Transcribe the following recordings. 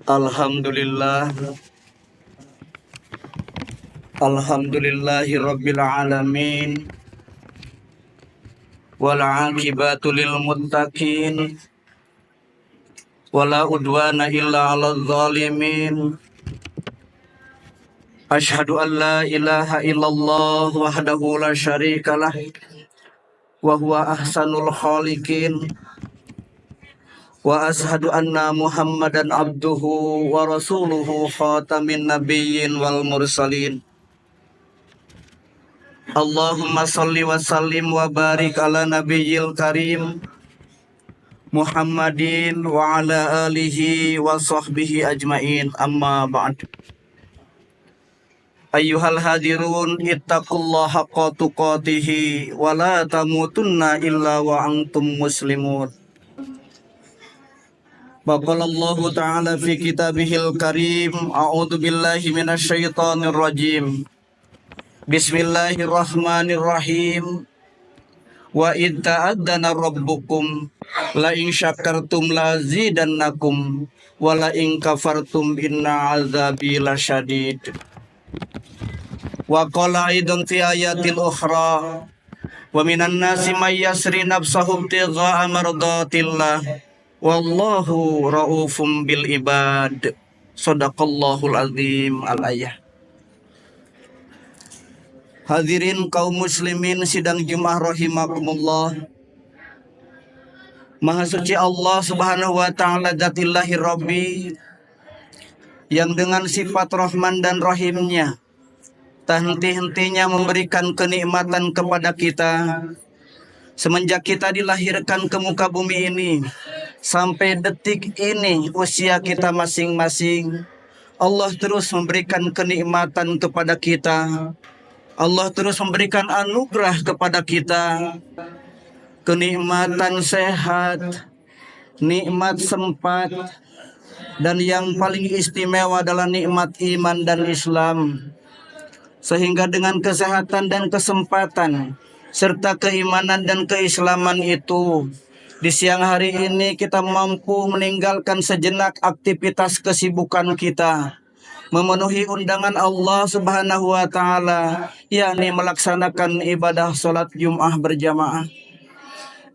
Alhamdulillah, Alhamdulillahi Rabbil Alamin, wal aqibatu lil muttaqin, wala udwana illa 'alal zalimin. Asyhadu an la ilaha illallah wahdahu la syarikalah, wa huwa ahsanul khaliqin, wa ashhadu anna Muhammadan abduhu wa rasuluhu khatamin nabiyyin wal mursalin. Allahumma salli wa sallim wa barik ala nabiyyil karim Muhammadin wa ala alihi wa sahbihi ajmain, amma ba'd. Ayyuhal hadirun, ittaqullaha haqqa tuqatihi wa la tamutunna illa wa antum muslimun. Baqala Allahu ta'ala fi kitabihil karim, a'udzu billahi minasy syaithanir rajim. Bismillahirrahmanirrahim. Wa id ta'adzana rabbukum la in syakartum la zidannakum wa la in kafartum inna azabi lasyadid. Wa qala aidan fi ayatil ukhra wa minan nasi may yasri nafsahu ibtigha'a mardatillah wallahu raufum bil ibad. Shadaqallahul azim. Al-ayah. Hadirin kaum muslimin sidang Jumat rahimakumullah. Maha suci Allah Subhanahu wa taala dzatillahi rabbi, yang dengan sifat Rahman dan Rahimnya tak henti-hentinya memberikan kenikmatan kepada kita semenjak kita dilahirkan ke muka bumi ini sampai detik ini usia kita masing-masing. Allah terus memberikan kenikmatan kepada kita. Allah terus memberikan anugerah kepada kita, kenikmatan sehat, nikmat sempat, dan yang paling istimewa adalah nikmat iman dan Islam. Sehingga dengan kesehatan dan kesempatan serta keimanan dan keislaman itu, di siang hari ini kita mampu meninggalkan sejenak aktivitas kesibukan kita, memenuhi undangan Allah Subhanahu wa taala, yakni melaksanakan ibadah salat Jumat berjamaah.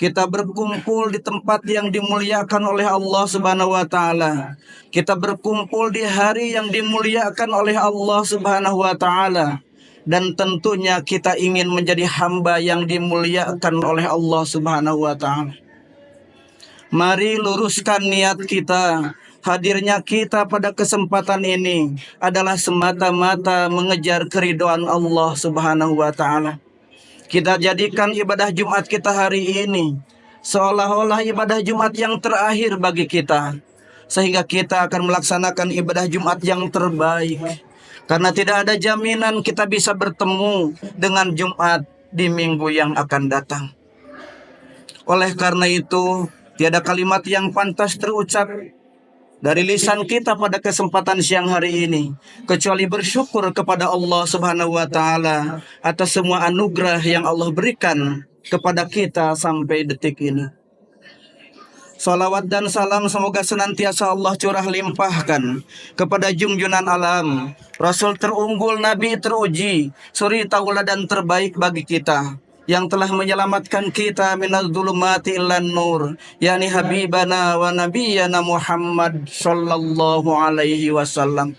Kita berkumpul di tempat yang dimuliakan oleh Allah Subhanahu wa taala. Kita berkumpul di hari yang dimuliakan oleh Allah Subhanahu wa taala. Dan tentunya kita ingin menjadi hamba yang dimuliakan oleh Allah Subhanahu wa taala. Mari luruskan niat kita. Hadirnya kita pada kesempatan ini adalah semata-mata mengejar keridhaan Allah Subhanahu wa taala. Kita jadikan ibadah Jumat kita hari ini seolah-olah ibadah Jumat yang terakhir bagi kita, sehingga kita akan melaksanakan ibadah Jumat yang terbaik. Karena tidak ada jaminan kita bisa bertemu dengan Jumat di minggu yang akan datang. Oleh karena itu, tiada kalimat yang pantas terucap dari lisan kita pada kesempatan siang hari ini kecuali bersyukur kepada Allah Subhanahu wa taala atas semua anugerah yang Allah berikan kepada kita sampai detik ini. Salawat dan salam semoga senantiasa Allah curah limpahkan kepada junjunan alam, Rasul terunggul, Nabi teruji, suri tauladan terbaik bagi kita, yang telah menyelamatkan kita minaz zulumati ilan nur, yakni habibana wa nabiyyana Muhammad sallallahu alaihi wasallam.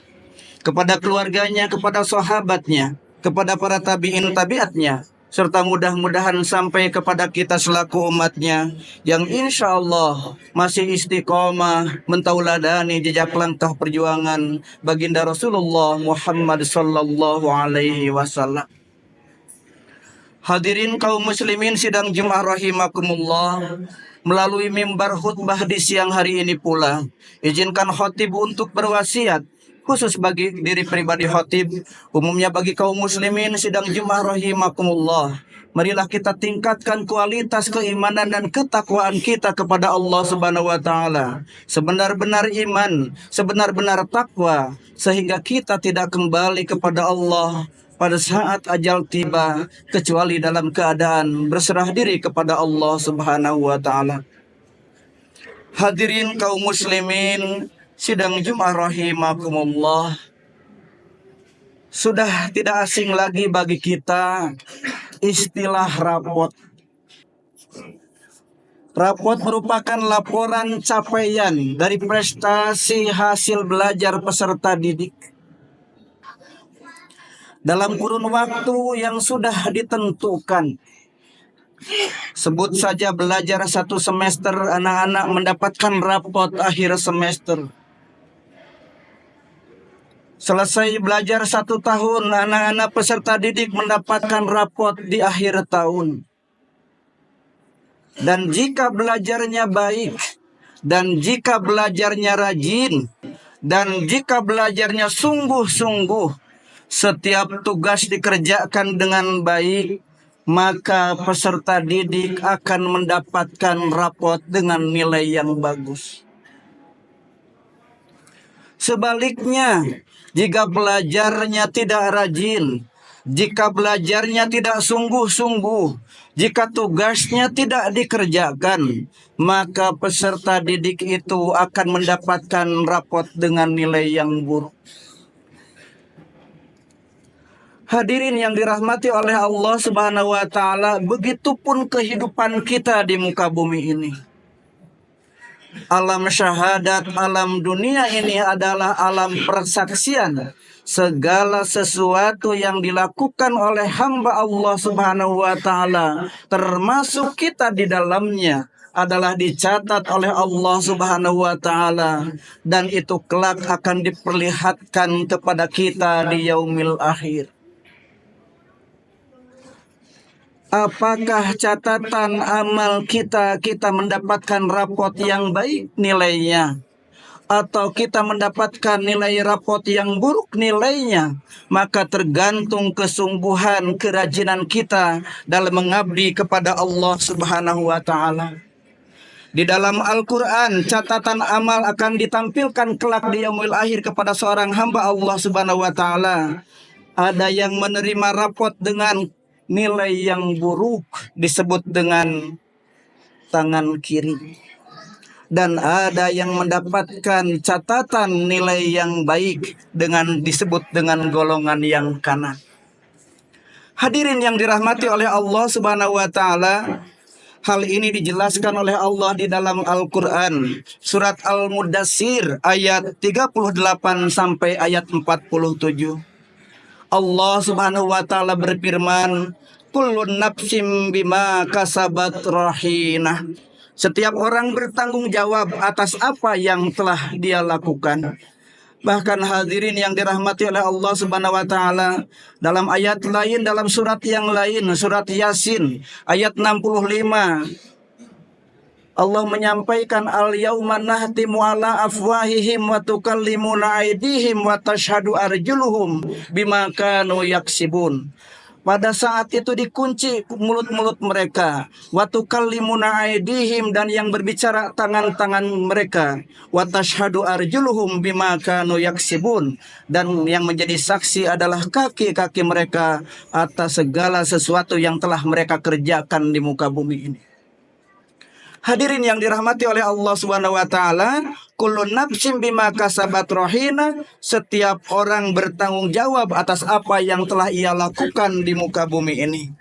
Kepada keluarganya, kepada sahabatnya, kepada para tabi'in tabi'atnya, serta mudah-mudahan sampai kepada kita selaku umatnya yang insya Allah masih istiqomah mentauladani jejak langkah perjuangan baginda Rasulullah Muhammad sallallahu alaihi wasallam. Hadirin kaum muslimin sidang Jumat rahimakumullah, melalui mimbar khutbah di siang hari ini pula, izinkan khotib untuk berwasiat khusus bagi diri pribadi khotib, umumnya bagi kaum muslimin sidang Jumat rahimakumullah. Marilah kita tingkatkan kualitas keimanan dan ketakwaan kita kepada Allah Subhanahu wa taala. Sebenar-benar iman, sebenar-benar takwa, sehingga kita tidak kembali kepada Allah pada saat ajal tiba kecuali dalam keadaan berserah diri kepada Allah Subhanahu wa taala. Hadirin kaum muslimin, Sidang Jumat rahimakumullah, sudah tidak asing lagi bagi kita istilah rapot. Rapot merupakan laporan capaian dari prestasi hasil belajar peserta didik dalam kurun waktu yang sudah ditentukan. Sebut saja belajar 1 semester, anak-anak mendapatkan rapot akhir semester. Selesai belajar 1 tahun, anak-anak peserta didik mendapatkan rapot di akhir tahun. Dan jika belajarnya baik, dan jika belajarnya rajin, dan jika belajarnya sungguh-sungguh, setiap tugas dikerjakan dengan baik, maka peserta didik akan mendapatkan rapot dengan nilai yang bagus. Sebaliknya, jika belajarnya tidak rajin, jika belajarnya tidak sungguh-sungguh, jika tugasnya tidak dikerjakan, maka peserta didik itu akan mendapatkan rapot dengan nilai yang buruk. Hadirin yang dirahmati oleh Allah Subhanahu wa taala, begitupun kehidupan kita di muka bumi ini. Alam syahadat, alam dunia ini adalah alam persaksian. Segala sesuatu yang dilakukan oleh hamba Allah Subhanahu wa taala, termasuk kita di dalamnya, adalah dicatat oleh Allah Subhanahu wa taala, dan itu kelak akan diperlihatkan kepada kita di yaumil akhir. Apakah catatan amal kita mendapatkan rapot yang baik nilainya, atau kita mendapatkan nilai rapot yang buruk nilainya? Maka tergantung kesungguhan, kerajinan kita dalam mengabdi kepada Allah Subhanahu wa taala. Di dalam Al-Quran, catatan amal akan ditampilkan kelak di yaumil akhir kepada seorang hamba Allah Subhanahu wa taala. Ada yang menerima rapot dengan nilai yang buruk, disebut dengan tangan kiri. Dan ada yang mendapatkan catatan nilai yang baik dengan disebut dengan golongan yang kanan. Hadirin yang dirahmati oleh Allah Subhanahu wa taala, hal ini dijelaskan oleh Allah di dalam Al-Quran, surat Al-Mudassir ayat 38 sampai ayat 47. Allah Subhanahu wa taala berfirman, "Kullun nafsim bima kasabat rahinah." Setiap orang bertanggung jawab atas apa yang telah dia lakukan. Bahkan hadirin yang dirahmati oleh Allah Subhanahu wa taala, dalam ayat lain, dalam surat yang lain, surat Yasin ayat 65, Allah menyampaikan, al-yauma nahtimu ala afwahihim wa tukallimuna aydihim wa tashhadu arjuluhum bima kanu yaksibun. Pada saat itu dikunci mulut-mulut mereka, wa tukallimuna aydihim, dan yang berbicara tangan-tangan mereka, wa tashhadu arjuluhum bima kanu yaksibun, dan yang menjadi saksi adalah kaki-kaki mereka atas segala sesuatu yang telah mereka kerjakan di muka bumi ini. Hadirin yang dirahmati oleh Allah Subhanahu wa taala, kullu nafsin bima kasabat rahina, setiap orang bertanggung jawab atas apa yang telah ia lakukan di muka bumi ini.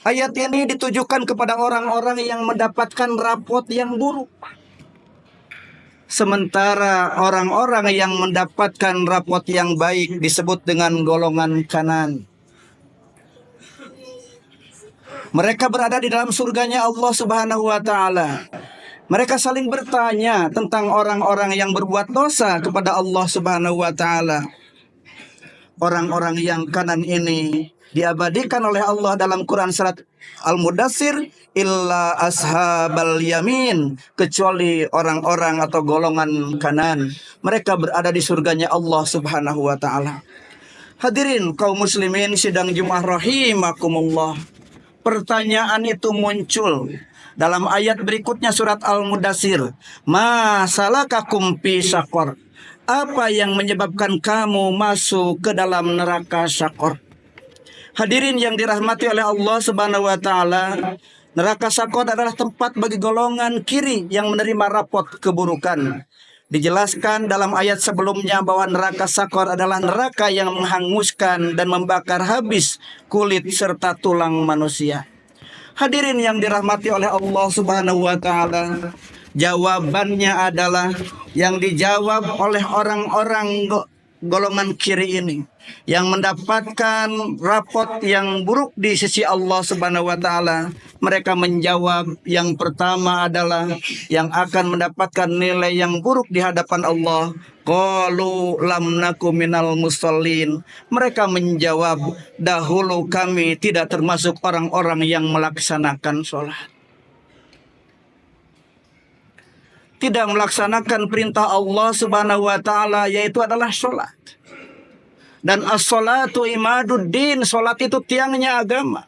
Ayat ini ditujukan kepada orang-orang yang mendapatkan rapot yang buruk. Sementara orang-orang yang mendapatkan rapot yang baik disebut dengan golongan kanan. Mereka berada di dalam surganya Allah Subhanahu wa taala. Mereka saling bertanya tentang orang-orang yang berbuat dosa kepada Allah Subhanahu wa taala. Orang-orang yang kanan ini diabadikan oleh Allah dalam Quran surat Al-Mudassir, illa ashabal yamin, kecuali orang-orang atau golongan kanan. Mereka berada di surganya Allah Subhanahu wa taala. Hadirin kaum muslimin sidang Jumat rahimakumullah. Pertanyaan itu muncul dalam ayat berikutnya surat Al-Mudassir. Ma salakakum fi syaqar? Apa yang menyebabkan kamu masuk ke dalam neraka syaqar? Hadirin yang dirahmati oleh Allah Subhanahu wa taala, Neraka Sakor adalah tempat bagi golongan kiri yang menerima rapot keburukan. Dijelaskan dalam ayat sebelumnya bahwa neraka Sakor adalah neraka yang menghanguskan dan membakar habis kulit serta tulang manusia. Hadirin yang dirahmati oleh Allah Subhanahu wa taala, jawabannya adalah yang dijawab oleh orang-orang golongan kiri ini yang mendapatkan rapot yang buruk di sisi Allah Subhanahu wa taala. Mereka menjawab yang pertama adalah yang akan mendapatkan nilai yang buruk di hadapan Allah. Qalu lam naku minal musallin. Mereka menjawab, dahulu kami tidak termasuk orang-orang yang melaksanakan sholat. Tidak melaksanakan perintah Allah Subhanahu wa taala, yaitu adalah sholat. Dan as-sholatu imaduddin, sholat itu tiangnya agama.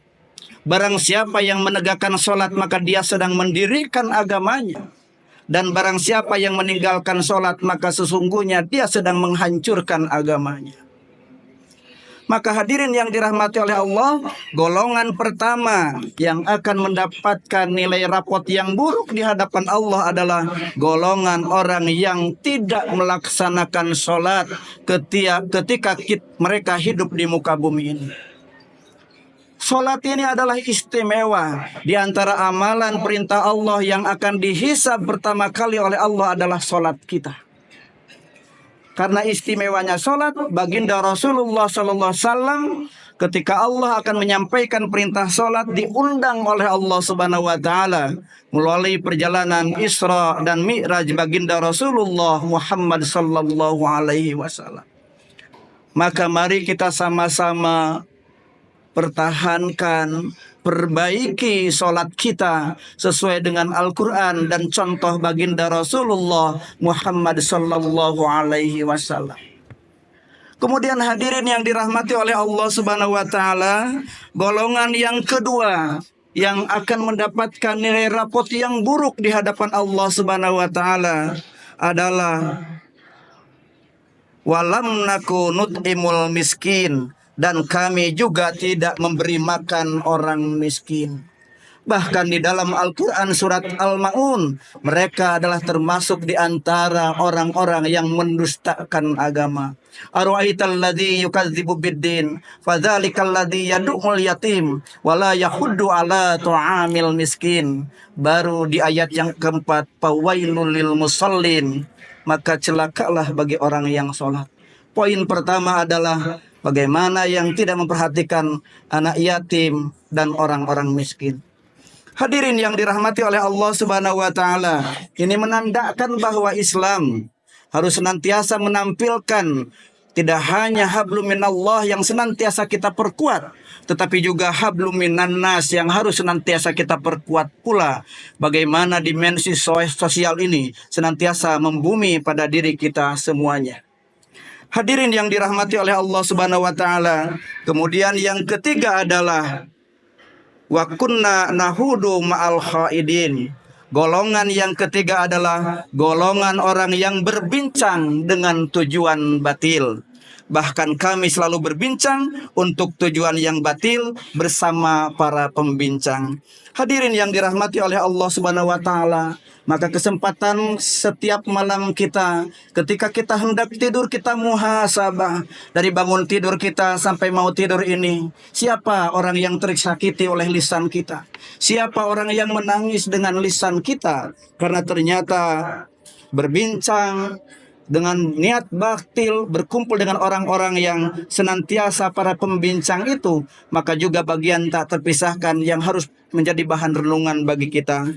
Barang siapa yang menegakkan sholat, maka dia sedang mendirikan agamanya. Dan barang siapa yang meninggalkan sholat, maka sesungguhnya dia sedang menghancurkan agamanya. Maka hadirin yang dirahmati oleh Allah, golongan pertama yang akan mendapatkan nilai rapot yang buruk di hadapan Allah adalah golongan orang yang tidak melaksanakan sholat ketika mereka hidup di muka bumi ini. Sholat ini adalah istimewa. Di antara amalan perintah Allah yang akan dihisab pertama kali oleh Allah adalah sholat kita. Karena istimewanya sholat, baginda Rasulullah SAW ketika Allah akan menyampaikan perintah sholat diundang oleh Allah Subhanahu wa taala melalui perjalanan Isra dan Mi'raj baginda Rasulullah Muhammad sallallahu alaihi wasallam. Maka mari kita sama-sama pertahankan, perbaiki sholat kita sesuai dengan Al-Quran dan contoh baginda Rasulullah Muhammad sallallahu alaihi wasallam. Kemudian hadirin yang dirahmati oleh Allah Subhanahu wa taala, golongan yang kedua yang akan mendapatkan nilai rapot yang buruk di hadapan Allah Subhanahu wa taala adalah walam naku nut'imul miskin, dan kami juga tidak memberi makan orang miskin. Bahkan di dalam Al-Quran surat Al-Ma'un, mereka adalah termasuk di antara orang-orang yang mendustakan agama. Arwa'aital ladzi yukadzibu biddin, fadzalikal ladzi yad'ul yatim wala yahuddu ala tu'amil miskin. Baru di ayat yang keempat, fawailul lil musallin, maka celakalah bagi orang yang sholat. Poin pertama adalah bagaimana yang tidak memperhatikan anak yatim dan orang-orang miskin. Hadirin yang dirahmati oleh Allah Subhanahu wa taala, ini menandakan bahwa Islam harus senantiasa menampilkan tidak hanya hablum minallah yang senantiasa kita perkuat, tetapi juga hablum minannas yang harus senantiasa kita perkuat pula. Bagaimana dimensi sosial ini senantiasa membumi pada diri kita semuanya. Hadirin yang dirahmati oleh Allah Subhanahu wa taala, kemudian yang ketiga adalah wa kunna nahudu ma'al khaidin. Golongan yang ketiga adalah golongan orang yang berbincang dengan tujuan batil. Bahkan kami selalu berbincang untuk tujuan yang batil bersama para pembincang. Hadirin yang dirahmati oleh Allah Subhanahu wa taala, maka kesempatan setiap malam kita, ketika kita hendak tidur, kita muhasabah. Dari bangun tidur kita sampai mau tidur ini, siapa orang yang tersakiti oleh lisan kita? Siapa orang yang menangis dengan lisan kita? Karena ternyata berbincang dengan niat batil, berkumpul dengan orang-orang yang senantiasa para pembincang itu, maka juga bagian tak terpisahkan yang harus menjadi bahan renungan bagi kita.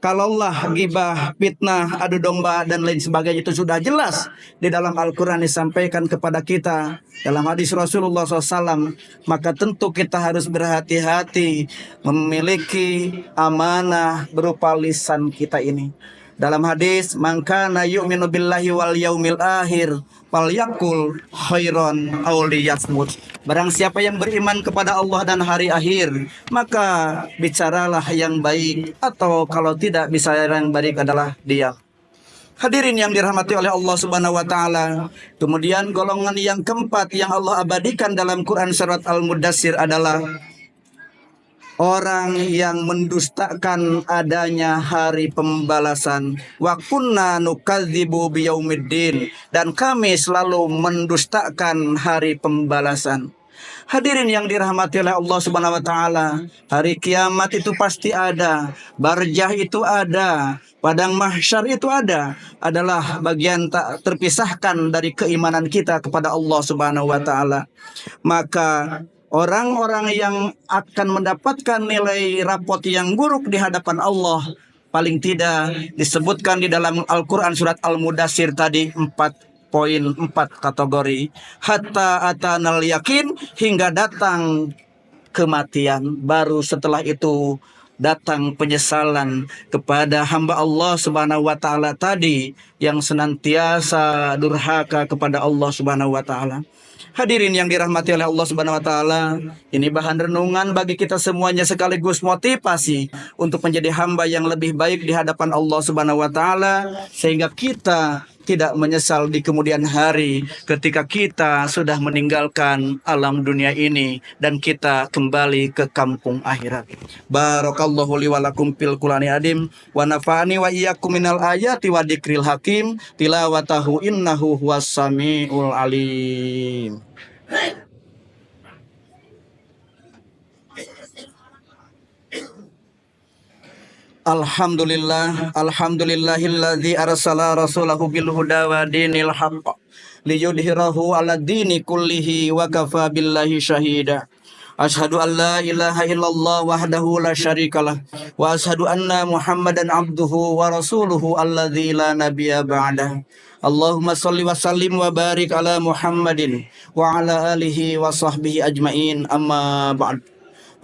Kalaulah gibah, fitnah, adu domba dan lain sebagainya itu sudah jelas di dalam Al-Quran disampaikan kepada kita dalam hadis Rasulullah SAW, maka tentu kita harus berhati-hati memiliki amanah berupa lisan kita ini. Dalam hadis, man kana yu'minu billahi wal yaumil akhir falyaqul khairan aw liyasmut. Barang siapa yang beriman kepada Allah dan hari akhir, maka bicaralah yang baik, atau kalau tidak, bicara yang baik adalah diam. Hadirin yang dirahmati oleh Allah Subhanahu wa taala, kemudian golongan yang keempat yang Allah abadikan dalam Quran surat Al-Mudassir adalah orang yang mendustakan adanya hari pembalasan. Wa kunna nukadzibu biyaumiddin, dan kami selalu mendustakan hari pembalasan. Hadirin yang dirahmati oleh Allah Subhanahu wa taala, hari kiamat itu pasti ada, barzah itu ada, padang mahsyar itu ada, adalah bagian tak terpisahkan dari keimanan kita kepada Allah Subhanahu wa taala. Maka orang-orang yang akan mendapatkan nilai rapot yang buruk di hadapan Allah, paling tidak disebutkan di dalam Al-Quran surat Al-Mudassir tadi 4 kategori. Hatta atanal yakin, hingga datang kematian. Baru setelah itu datang penyesalan kepada hamba Allah Subhanahu wa taala tadi yang senantiasa durhaka kepada Allah Subhanahu wa taala. Hadirin yang dirahmati oleh Allah Subhanahu wa taala, ini bahan renungan bagi kita semuanya sekaligus motivasi untuk menjadi hamba yang lebih baik di hadapan Allah Subhanahu wa taala, sehingga kita tidak menyesal di kemudian hari ketika kita sudah meninggalkan alam dunia ini dan kita kembali ke kampung akhirat. Barakallahu li wa lakum fil Qur'ani adim wa nafa'ani wa iyyakum minal ayati wa dzikril hakim tilawatahu innahu huwas samiul alim. Alhamdulillahilladzi arsala rasulahu bil huda wa dinil haqq liyudhhirahu 'ala dini kullihi wa kafa billahi syahida. Asyhadu an la ilaha illallah wahdahu la syarikalah wa asyhadu anna Muhammadan abduhu wa rasuluhu alladzi la nabiyya ba'dah. Allahumma shalli wa sallim wa barik ala Muhammadin wa ala alihi wa sahbihi ajmain, amma ba'd.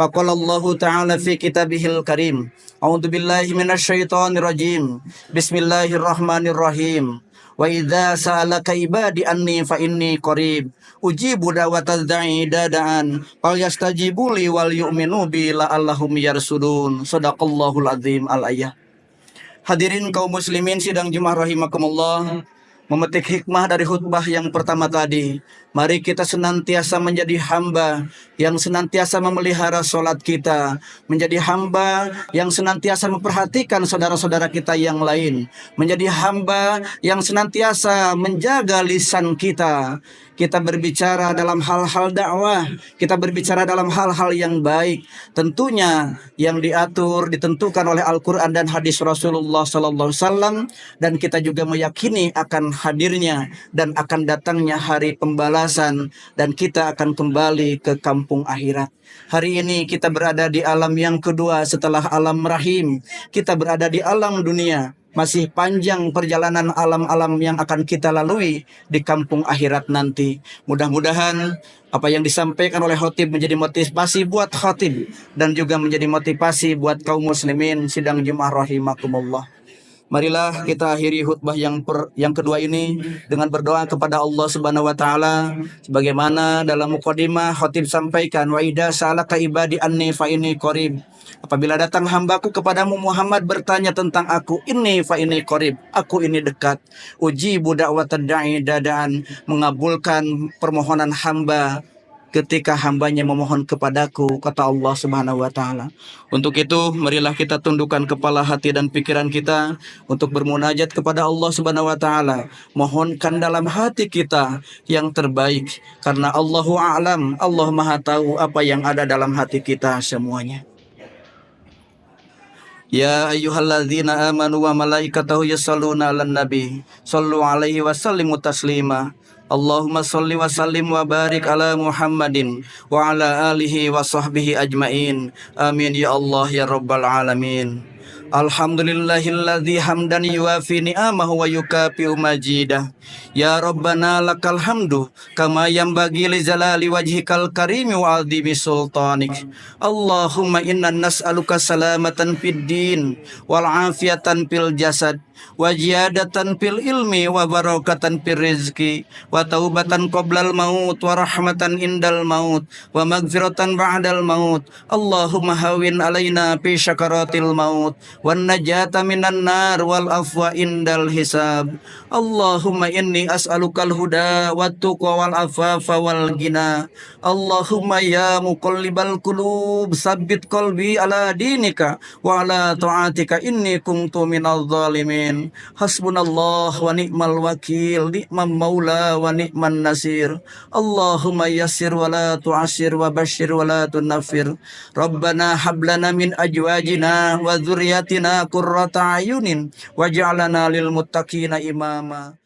Faqala Allah Ta'ala fi kitabihil karim, a'udzu billahi minasyaitonir rajim. Bismillahirrahmanirrahim. Wa idza sa'alaka ibadi anni fa inni qarib ujibu da'watadz da'i dada'an falyastajibu li wal yu'minu bi la'allahum yarsudun. Shadaqallahul azim al-ayah. Hadirin kaum muslimin sidang Jumat rahimakumullah, memetik hikmah dari khutbah yang pertama tadi, mari kita senantiasa menjadi hamba yang senantiasa memelihara sholat kita, menjadi hamba yang senantiasa memperhatikan saudara-saudara kita yang lain, menjadi hamba yang senantiasa menjaga lisan kita. Kita berbicara dalam hal-hal dakwah, kita berbicara dalam hal-hal yang baik, tentunya yang diatur, ditentukan oleh Al-Quran dan hadis Rasulullah Sallallahu Alaihi Wasallam, dan kita juga meyakini akan hadirnya dan akan datangnya hari pembalasan, dan kita akan kembali ke kampung akhirat. Hari ini kita berada di alam yang kedua setelah alam rahim. Kita berada di alam dunia. Masih panjang perjalanan alam-alam yang akan kita lalui di kampung akhirat nanti. Mudah-mudahan apa yang disampaikan oleh khotib menjadi motivasi buat khotib dan juga menjadi motivasi buat kaum muslimin sidang Jumat rahimakumullah. Marilah kita akhiri khutbah yang kedua ini dengan berdoa kepada Allah Subhanahu wa taala sebagaimana dalam mukadimah khotib sampaikan, wa idza sa'alaka ibadi anni fa inni qarib. Apabila datang hambaku kepadamu Muhammad bertanya tentang aku, inni fa inni qarib, aku ini dekat. Ujibu da'watad da'i dadaan, mengabulkan permohonan hamba ketika hambanya memohon kepadaku, kata Allah Subhanahu wa taala. Untuk itu marilah kita tundukkan kepala hati dan pikiran kita untuk bermunajat kepada Allah Subhanahu wa taala, mohonkan dalam hati kita yang terbaik, karena Allahu a'lam, Allah Maha tahu apa yang ada dalam hati kita semuanya. Ya ayyuhalladzina amanu wa malaikatahu yashalluna 'alan nabi sallu alaihi wa sallimu taslima. Allahumma sholli wa sallim wa barik ala Muhammadin wa ala alihi wa sahbihi ajmain. Amin ya Allah ya rabbal alamin. Alhamdulillahilladzi hamdan yuafi ni'amahu wa yukafi'u majidah. Ya Rabbana lakal hamdu kama yanbaghi li jalali wajhikal karimi wa 'azimi sultanik. Allahumma inna nas'aluka salamatan fid din wal afiyatan fil jasad wa ziyadatan fil ilmi wa barakatan fil rizki wa taubatan qoblal maut wa rahmatan indal maut wa magfiratan ba'dal maut. Allahumma hawin alaina fi syakaratil maut wan najata minan nar wal afwa indal hisab. Allahumma inni as'alukal huda wat tuqa wal afafa wal ghina. Allahumma ya muqallibal qulub sabbit qalbi ala dinika wa ala ta'atika inni kuntu minadh dhalimin. Hasbunallah wa ni'mal wakil, ni'mal maula wa ni'man nasir. Allahumma yassir wa la tu'assir wa basyir wa la tunaffir. Rabbana hablana min ajwajina wa dzurriyyatina qurrata ayunin waj'alna lil muttaqina imama.